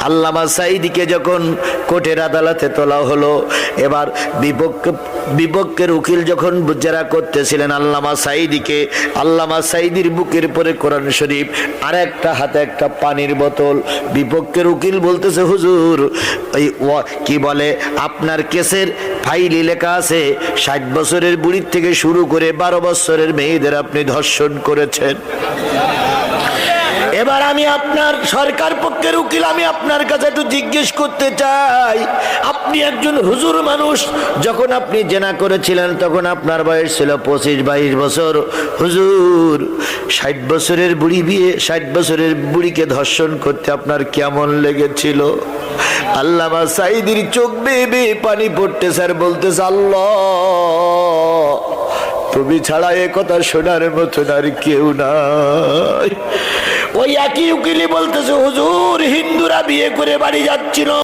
আল্লামা সাঈদীকে যখন কোর্টের আদালতে তোলা হলো, এবার বিপক্ষের উকিল যখন জেরা করতেছিলেন আল্লামা সাঈদীকে, আল্লামা সাঈদীর বুকের পরে কোরআন শরীফ আর একটা হাতে একটা পানির বোতল। বিপক্ষের উকিল বলতেছে, হুজুর কি বলে আপনার কেসের ফাইলে লেখা আছে 60 বছরের বুড়ির থেকে শুরু করে 12 বছরের মেয়েদের আপনি ধর্ষণ করেছেন। এবার আমি আপনার সরকার পক্ষের উকিল, আমি আপনার কাছে একটু জিজ্ঞেস করতে চাই, আপনি একজন হুজুর মানুষ, যখন আপনি জেনা করেছিলেন তখন আপনার বয়স ছিল 25-22 বছর। হুজুর 60 বছরের বুড়ি বিয়ে, 60 বছরের বুড়িকে ধর্ষণ করতে আপনার কেমন লেগেছিল? আল্লামা সাঈদীর চোখ বেয়ে বেয়ে পানি পড়তে স্যার বলতেছে, আল্লাহ তুমি ছাড়া এ কথা শোনার মতন আর কেউ নাই। ওই একই উকিলি বলতেছে, হুজুর হিন্দুরা বিয়ে করে বাড়ি যাচ্ছিল,